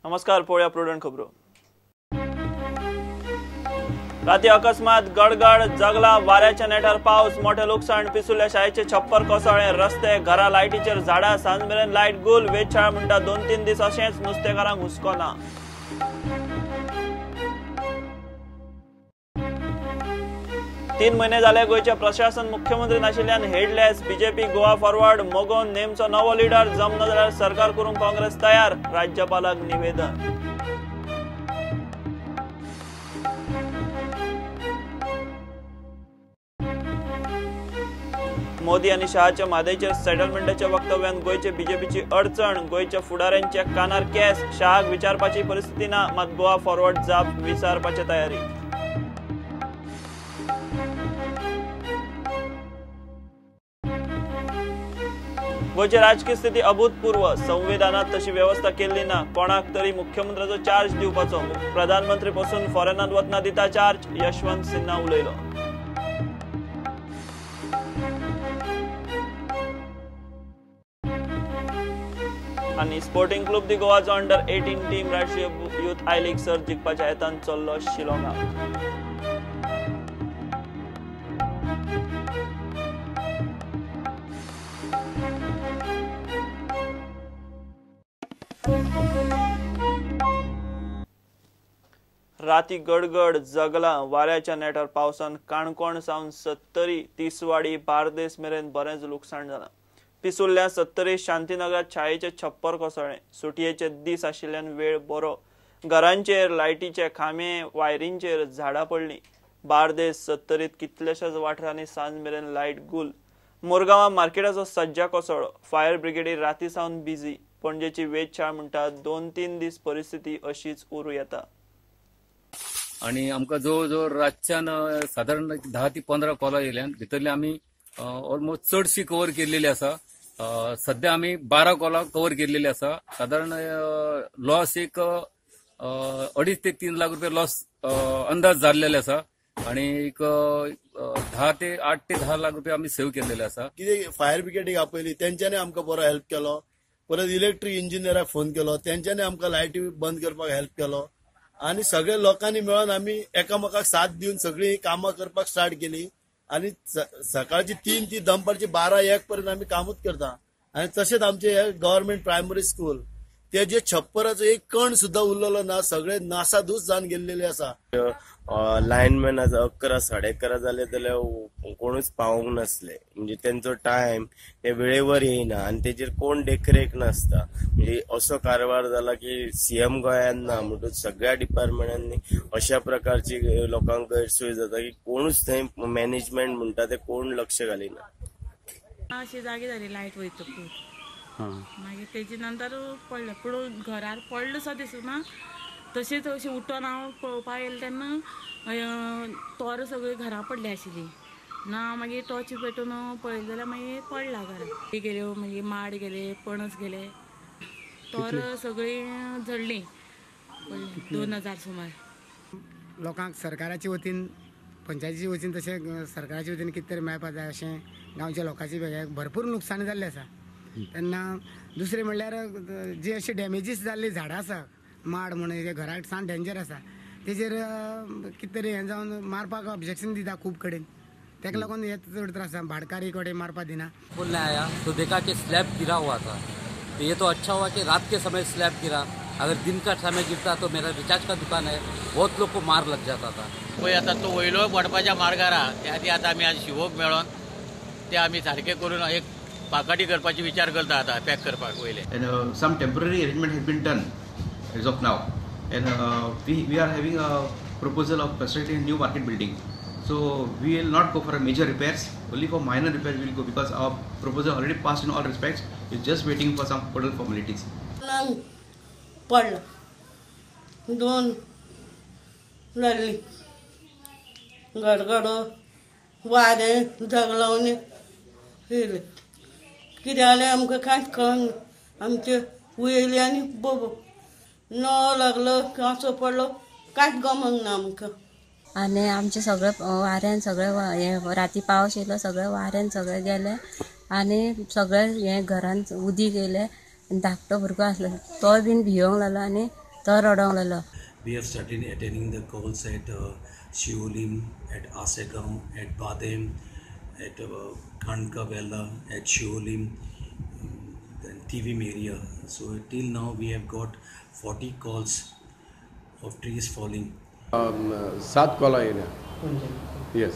नमस्कार, पळया प्रुडंट खबरो। राती अकस्मात गडगड जगला, वाऱ्याच्या नेटार पावस, मोठे लुकसाण, पिसुल्ल्या शाळेचे छप्पर कोसळ्ळे, रस्ते, घरा, लायटीचेर झाडा, सांज मेरेन लायट गुल, वेधशाळा म्हणटा 2-3 दीस अशेंच, नुस्तेकारांक हुस्को ना। 3 महिने जाले गोयचे प्रशासन मुख्यमंत्री नाशिल्ल्यान हेडलेस। बीजेपी गोवा फॉरवर्ड मोगोन नेमचो नवो लीडर, जमना जाल्यार सरकार करूंक काँग्रेस तयार, राज्यपालाक निवेदन। मोदी आणि शहाच्या मादेच्या सेटलमेंटाच्या वक्तव्यान गोयचे बीजेपीची अडचण, गोयच्या फुडाऱ्यांच्या कानार केस, शहाक विचारपाची परिस्थिती ना, मात गोवा फॉरवर्ड जाप विचारपाची तयारी। गोयची राजकीय स्थिती अभूतपूर्व, संविधानात तशी व्यवस्था केल्ली ना, कोणाक तरी मुख्यमंत्र्याचो चार्ज दिवपाचो, प्रधानमंत्री पासून फॉरेनात वतना दिता चार्ज, यशवंत सिन्हा उलयलो। आणि स्पोर्टिंग क्लब दी गोवाचो अंडर 18 टीम राष्ट्रीय युथ आय लीग सर्त जिखपाच्या येतान चल्लो शिलाँगाक। राती गडगड जगला, वाऱ्याच्या नेटार पावसान काणकोण सावन सत्तरी, तिसवाडी, बार्देस मेरेन बरेंच लुकसाण जाला। पिसुल्ल्या सत्तरी शांतीनगरात शाळेचे छप्पर कोसळ्ळे, सुटयेचे दीस आशिल्ल्यान वेळ बरो, घरांचेर, लायटीचे खांबे, वायरींचेर झाडां पडली। बार्देस सत्तरीत कितल्याशाच वाठारांनी सांज मेरेन लायट गुल। मोरगांवा मार्केटाचो सज्जा कोसळ्ळो, फायर ब्रिगेडी राती सावन बिजी। पणजेची वेधशाळा म्हणटा 2-3 दीस परिस्थिती अशीच उरूं येता। आणि आमकां जवळ जवळ रातच्यान साधारण 10 ते 15 कॉलां येयल्यान, भितरले आमी ऑलमोस्ट चडशी कव्हर केल्लेली आसा। सध्या आमी 12 कॉलां कव्हर केल्लेली आसा। साधारण लॉस एक 2.5 ते 3 लाख रुपया लॉस अंदाज जाल्लेले आसा आणि एक 8 ते 10 लाख रुपया आमी सेव्ह केल्लेले आसा। कितें फायर ब्रिगेडीक आपयली, तेंच्यांनी आमकां बरो हेल्प केलो। परत इलेक्ट्रीक इंजिनियराक फोन केलो, तेंच्यांनी आमकां लायटी बंद करपाक हेल्प केलो आणि सगळे लोकांनी मेळून आमी एकामेकाक साथ दिवन सगळी कामां करपाक स्टार्ट केली आणि सकाळची 3 ती दनपारची 12-1 पर्यंत आम्ही कामूच करता। आणि तसेच आमचे हे गव्हर्नमेंट प्रायमरी स्कूल जे छप्पराचो एक कण सुद्धा उरलेलो ना, सगळे नासाधूस जावन गेल्लेले आसा। लायनमॅन 11-11:30 जाले जाल्यार कोणूच पावूंक नासले, म्हणजे त्यांचो टायम ते वेळेवर येयना आणि तेजेर कोण देखरेख नासता। म्हणजे असो कारभार जाला की सीएम गोंयान ना, म्हणून सगळ्या डिपार्टमेंटांनी अशा प्रकारची लोकांक गैरसोय जाता की कोणूच थंय मॅनेजमेंट म्हणटा ते कोण लक्ष घालिना। अशी जागी जाली लायट वयतकूच, मागीर तेजे नंतर पडलें, पूण घरार पडलो सो दिसना। तशेंच अशें उठोन हांव पळोवपाक येयलें तेन्ना तोर सगळी घरा पडली आशिल्ली ना। मागीर टॉर्च पेटोवन पळयलें जाल्यार मागीर पडला घरा गेल्यो, मागीर माड गेले, पणस गेले, तोर सगळी झडली, 2000 सुमार। लोकांक सरकाराच्या वतीन, पंचायतीच्या वतीन तशें सरकाराच्या वतीन कितें तरी मेळपाक जाय अशें गांवच्या लोकांची भरपूर लुकसाण जाल्लें आसा। तेन्ना दुसरें म्हणल्यार जे अशे डॅमेजीस जाल्ली झाडां आसा, माड म्हणून घराक सान डेंजर आसा, तेजेर कितें तरी हें जावन मारपाक ऑब्जेक्शन दिता खूब कडेन, तेका लागून हे चड त्रास आसा। भाडकारी कोडे मारपाक दिना। बोलने आया तो देखा कि स्लैब गिरा हुआ था, तो ये तो अच्छा हुआ कि रात के समय स्लैब गिरा, अगर दिन का समय गिरता तो मेरा रिचार्ज का दुकान है, बहुत लोग को मार लग जाता था। पळय आतां तो वयलो पडपाच्या मार्गार त्या आदी आतां आमी आज शिवोक मेळोन ते आमी सारके करून एक पाकाटी करपाची विचार करता आता पॅक करपाक वयले। And some temporary arrangement has been done as of now, and we are having a proposal of constructing a new market building. So we will not go for a major repairs, only for minor repairs we will go, because our proposal already passed in all respects. It's just waiting for some further formalities. पडलं 2 जाल्ली, गडगड वारें जगलावन येयलें, कितें जालें आमकां कांयच कळना। आमचे वयली आनी बोबो नळ लागलो, कांसो पडलो, कांयच गमक ना आमकां। आनी आमचे सगळे वाऱ्यान सगळे राती पावस येयलो, सगळे वाऱ्यान सगळे गेले आनी सगळे हे घरान उदीक येयले। धाकटो भुरगो आसलो तो बीन भियोंक लागलो आनी तो रडोंक लागलो. We have started attending the calls at Shiolim, at Asegaon, at Badem, at Khankavela, at Shiolim, then Tivim area. So till now we have got 40 calls of trees falling. 7 call येयल्या. Yes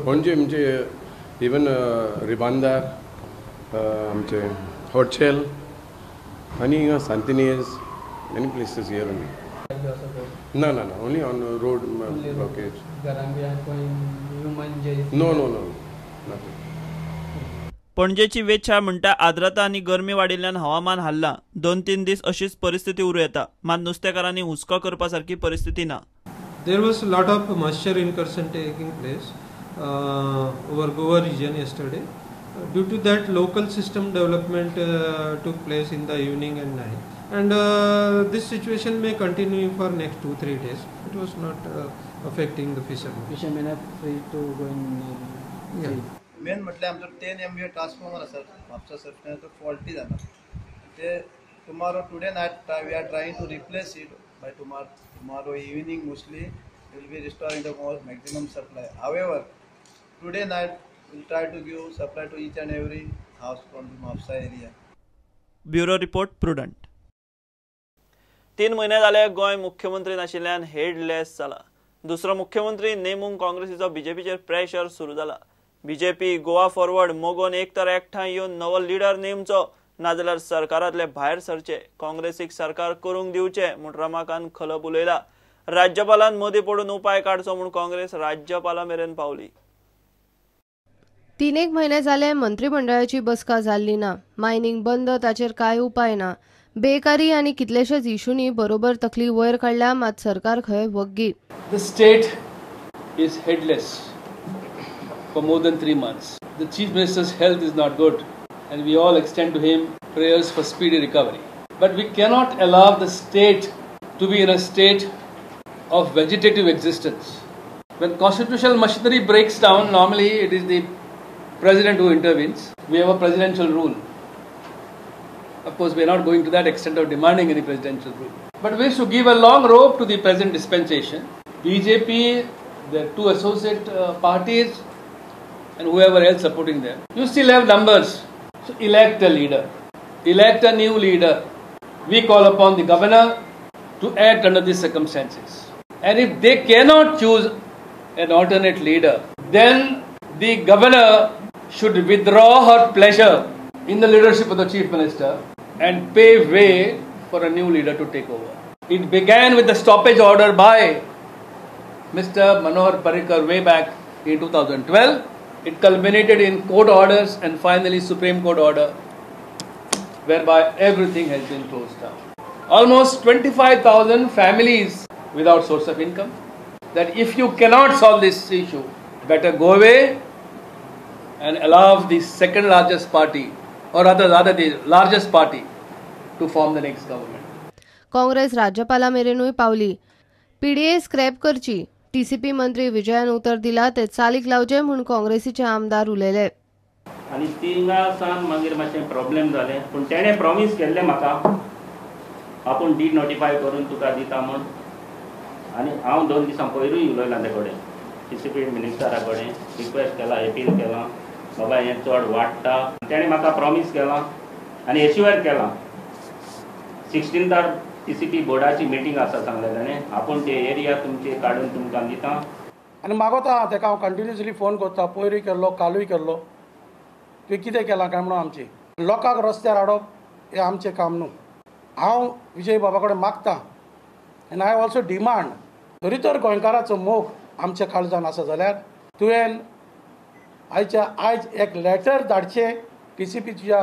पणजे म्हणजे even Ribandar आमचे होटशेल आनी हिंगा सांतिनेज many places here only. No, only on road blockage. No, nothing. पणजेची वेधशाळ म्हणटा आर्द्रता आनी गरमी वाडिल्ल्यान हवामान हाल्ला. 2-3 दीस अशीच परिस्थिती उरूं येता. मात नुस्तेकारांनी हुस्को करपा सारकी परिस्थिती ना. There was a lot of moisture incursion taking place over Goa region yesterday. Due to that, local system development took place in the evening and night. And this situation may continue for next 2-3 days. It was not affecting the fishermen. Fishermen are free to go in. Yeah. Main म्हटल्यार आमचो 10 MVA transformer आसा Mapusa substation तो faulty जाला ते today night we are trying to replace it by tomorrow evening mostly we will be restoring the maximum supply. However, today night we will try to give supply to each and every house from the Mapsa area. Bureau report prudent. 3 म्हयने जाले गोंय मुख्यमंत्री नाशिल्ल्यान headless जाला. दुसरो मुख्यमंत्री नेमूंक काँग्रेसीचो बीजेपीचेर pressure सुरू जाला. BJP Goa forward मोगोन एक तर एकठांय येवन नवो लिडर नेमचो नाजाल्यार सरकारांतले भायर सरचे, काँग्रेसीक सरकार करूंक दिवचे म्हूण रमाकांत खलप उलयला. राज्यपालान मदीं पडून उपाय काडचो म्हूण काँग्रेस राज्यपाला मेरेन पावली. 3 म्हयने जाले मंत्रिमंडळाची बसका जाल्ली ना. मायनिंग बंद ताचेर कांय उपाय ना. बेकारी आनी कितलेशेच इशूंनी बरोबर तकली वयर काडल्या मात सरकार खंय वग्गी. The state is headless for more than 3 months. The Chief Minister's health is not good and we all extend to him prayers for speedy recovery. But we cannot allow the state to be in a state of vegetative existence. When constitutional machinery breaks down, normally it is the president who intervenes. We have a presidential rule. Of course, we are not going to that extent of demanding any presidential rule. But we should give a long rope to the present dispensation. BJP, their 2 associate parties and whoever else supporting them. You still have numbers. So elect a leader. Elect a new leader. We call upon the governor to act under these circumstances. And if they cannot choose an alternate leader, then the governor should withdraw her pleasure in the leadership of the Chief Minister and pave way for a new leader to take over. It began with the stoppage order by Mr. Manohar Parrikar way back in 2012. It culminated in court orders and finally Supreme Court order, whereby everything has been closed down. Almost 25,000 families without source of income. That if you cannot solve this issue, better go away and allow the second largest party, or rather the largest party, to form the next government. Congress राज्यपाला मेरेनूय पावली. PDA scrap करची. TCP मंत्री विजयान उतर दिला ते चालीक लावचे म्हूण काँग्रेसीचे आमदार उलयले. आनी तिंगा सावन मागीर मातशें प्रॉब्लेम जालें पूण तेणें प्रॉमीस केल्लें म्हाका आपूण डी नोटिफाय करून तुका दिता म्हूण. आनी हांव 2 दिसां पयरूय उलयलां ते कडेन टीसीपी मिनिस्टरा कडेन रिक्वेस्ट केला, अपील केलां बाबा हें चड वाडटा. तेणें म्हाका प्रॉमीस केलां आनी एश्युअर केलां 16 टीसीपी बोर्डाची मिटींग आसा सांगलें ताणें आपूण ते एरिया तुमचे काडून तुमकां दिता. आनी मागोता ताका हांव कंटिन्युअसली फोन करता, पयरूय केल्लो कालूय केल्लो. तुवें कितें केलां काय म्हणून आमची लोकांक रस्त्यार हाडप हें आमचें काम न्हू. हांव विजय बाबा कडेन मागतां आनी आय ऑल्सो डिमांड तरी तर गोंयकाराचो मोग आमच्या काळजान आसा जाल्यार तुवें आयज एक लेटर धाडचें टीसीपीच्या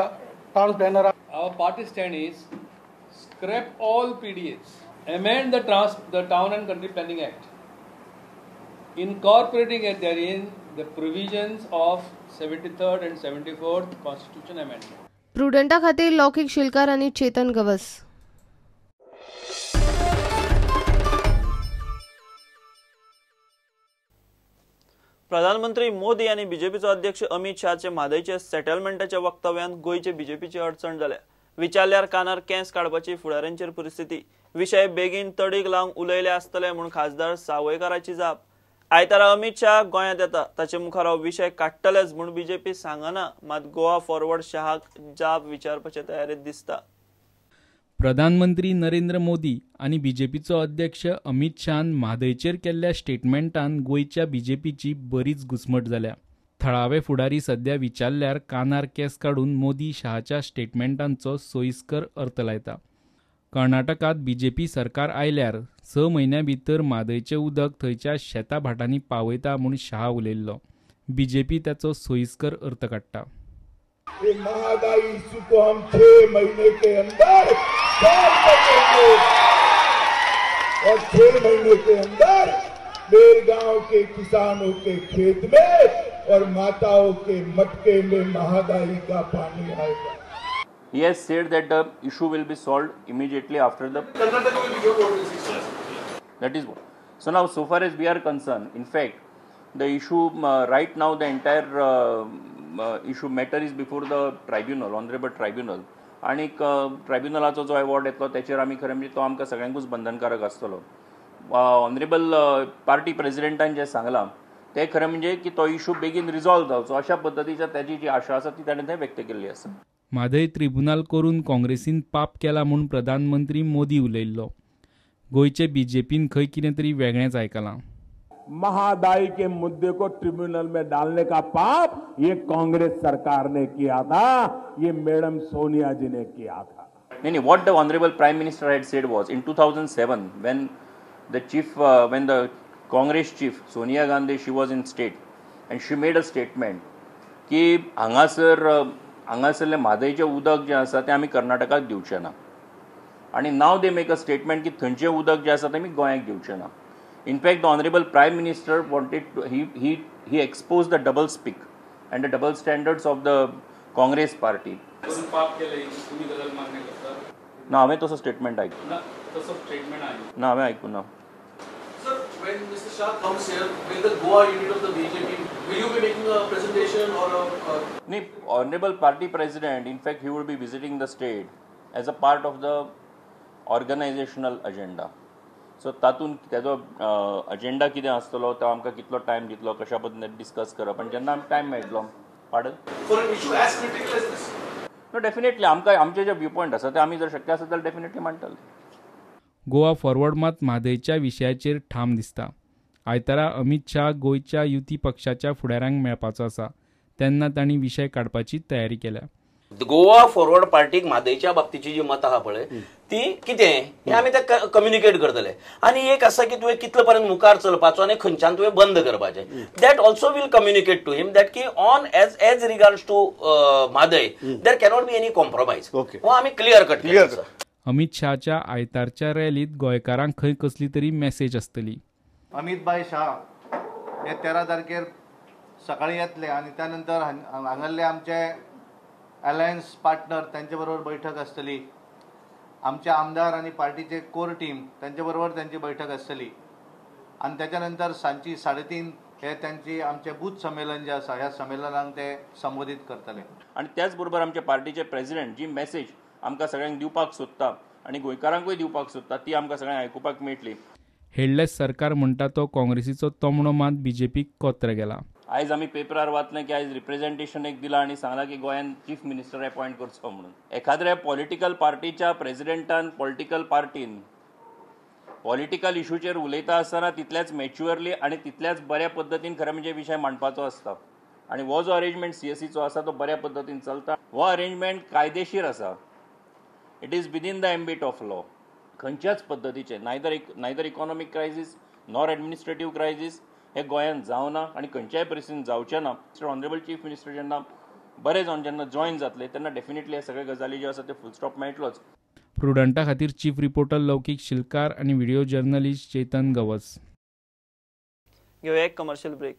टावन प्लॅनराक. Our party stand is scrap all PDAs, amend the Town and Country Planning Act, incorporating therein the provisions of 73rd and 74th Constitution Amendment. प्रुडंटा खातीर लौकिक शिलकार आनी चेतन गवस. प्रधानमंत्री मोदी आनी बीजेपीचो अध्यक्ष अमित शहाचे म्हादयचे सेटलमेंटाच्या वक्तव्यान गोयचे बीजेपीची अडचण जाल्या. विचारल्यार कानार केंस काडपाची फुडाऱ्यांचेर परिस्थिती विशय बेगीन तडीक लावंक उलयले आसतले म्हूण खासदार सावयकाराची जाप आयतारा अमित शाह गोंयांत येता ताचे मुखार हो विशय काडटलेच म्हूण बीजेपी सांगना मात गोवा फॉरवर्ड शाहाक जाप विचारपाचे तयारेत दिसता. प्रधानमंत्री नरेंद्र मोदी आनी बीजेपीचो अध्यक्ष अमित शाहान म्हादयचेर केल्ल्या स्टेटमेंटान गोंयच्या बीजेपीची बरीच घुसमट जाल्या. थळावे फुडारी सध्या विचारल्यार कानार केंस काडून मोदी शहाच्या स्टेटमेंटांचो सोयिस्कर अर्थ लायता. कर्नाटकांत बीजेपी सरकार आयल्यार 6 म्हयन्यां भितर म्हादयचें उदक थंयच्या शेता भाटांनी पावयता म्हूण शाह उलयल्लो. बीजेपी ताचो सोयिस्कर अर्थ काडटा. महंगाई इशू को हम 6 महीने के अंदर सॉल्व करेंगे और 6 महीने के अंदर बेरगांव के किसानों के खेत में और माताओं के मटके में महंगाई का पानी आएगा. He has said that the issue will be solved immediately after the. That is what. So now, so far as we are concerned, in fact, the issue right now, the entire issue matter is before the tribunal, honorable tribunal. आणि ट्रायब्युनलाचो जो award येतलो त्याचेर आमी खरें म्हणजे तो आमकां सगळ्यांकूच बंधनकारक आसतलो. ऑनरेबल पार्टी प्रेसिडेंटान जें सांगलां ते खरें म्हणजे की तो इशू बेगीन रिजॉल्व जावचो अशा पद्दतीच्या त्याची जी आशा आसा ती ताणें थंय व्यक्त केल्ली आसा. म्हादय ट्रिब्युनल करून काँग्रेसीन पाप केला म्हूण प्रधानमंत्री मोदी उलयल्लो. गोंयचे बीजेपीन खंय कितें तरी वेगळेंच आयकलां. महंगाई के मुद्दे को ट्रिब्यूनल में डालने का पाप ये कांग्रेस सरकार ने किया था, ये मैडम सोनिया जी ने किया था. नहीं, what the honorable prime minister had said was in 2007 when the Congress chief Sonia Gandhi, she was in state and she made a statement की हांगासरले म्हादयचें उदक जें आसा तें आमी कर्नाटकाक दिवचें ना. आणि नाव दे मेक अ स्टेटमेंट की थंयचें उदक जें आसा तें आमी गोंयाक दिवचें ना. In fact, the honorable prime minister wanted to, he exposed the double speak and the double standards of the Congress party. ना हांवें तसो स्टेटमेंट आयकूं ना हांवें आयकूं ना. Sir, when Mr. Shah comes here, will the Goa unit of the BJP, will you be making a presentation or a? No, honorable party president, in fact, he will be visiting the state as a part of the organizational agenda. So तातूंत तेजो agenda कितें आसतलो तो आमकां कितलो time दितलो कशा पद्दतीन डिस्कस करप आनी जेन्ना आमकां टायम मेळटलो. पाडन For an issue as critical as this? No, definitely आमकां आमचे जे व्यू पॉयंट आसा ते आमी जर शक्य आसा जाल्यार डेफिनेटली मांडटले. गोवा फॉरवर्ड मात म्हादयच्या विशयाचेर ठाम दिसता. आयतारा अमित शाह गोंयच्या युती पक्षाच्या फुडाऱ्यांक मेळपाचो आसा तेन्ना तांणी विशय काडपाची तयारी केल्या. गोवा फॉरवर्ड पार्टीक म्हादयच्या बाबतीची जी मतां आहा पळय ती कितें हें आमी ते कम्युनिकेट करतले. आनी एक आसा की तुवें कितले पर्यंत मुखार चलपाचो आनी खंयच्यान तुवें बंद करपाचें. That also will communicate to him that की on as regards to Mhadei there cannot be any compromise. हो आमी क्लियर कट केला. अमित शाहच्या आयतारच्या रॅलीत गोंयकारांक खंय कसली तरी मेसेज आसतली. अमित भाई शाह हे 13 तारखेर सकाळी येतले आनी त्या नंतर हांगासले आमचे अलायन्स पार्टनर त्यांचे बरोबर बैठक आसतली. आमचे आमदार आणि पार्टीचे कोर टीम त्यांचे बरोबर त्यांची बैठक आसतली. आणि त्याच्यानंतर सांची 3:30 हे त्यांची आमचे बूथ संमेलन जे आसा ह्या संमेलनाक ते संबोधित करतले. आणि त्याच बरोबर आमचे पार्टीचे प्रेसिडेंट जी मेसेज आमकां सगळ्यांक दिवपाक सोदता आणि गोंयकारांकूय दिवपाक सोदता ती आमकां सगळ्यांक आयकुपाक मेळटली. हेडलेस सरकार म्हणटा तो काँग्रेसीचो तोमणो मात बीजेपीक कोत्र गेला. आयज आमी पेपरार वाचलें की आयज रिप्रेझेंटेशन एक दिलां आनी सांगलां की गोंयांत चीफ मिनिस्टर अपॉयंट करचो म्हणून. एखाद्या पॉलिटिकल पार्टीच्या प्रेसिडेंटान पॉलिटिकल पार्टीन पॉलिटिकल इशूचेर उलयता आसतना तितल्याच मॅच्युअरली आनी तितल्याच बऱ्या पद्दतीन खरें म्हणजे विशय मांडपाचो आसता. आनी हो जो अरेंजमेंट CSEचो आसा तो बऱ्या पद्दतीन चलता. हो अरेंजमेंट कायदेशीर आसा. It is within the ambit of law. खंयच्याच पद्दतीचे neither economic crisis nor administrative crisis हे गोंयांत जावना आनी खंयच्याय परिस्थितीन जावचें ना. ऑनरेबल चीफ मिनिस्टर जेन्ना बरे जावन जेन्ना जॉयन जातले तेन्ना डेफिनेटली हे सगळे गजाली ज्यो आसा ते फुल स्टॉप मेळटलोच. प्रुडंटा खातीर चीफ रिपोर्टर लौकीक शिलकार आनी व्हिडिओ जर्नलिस्ट चेतन गवस. घेवया एक कमर्शियल ब्रेक.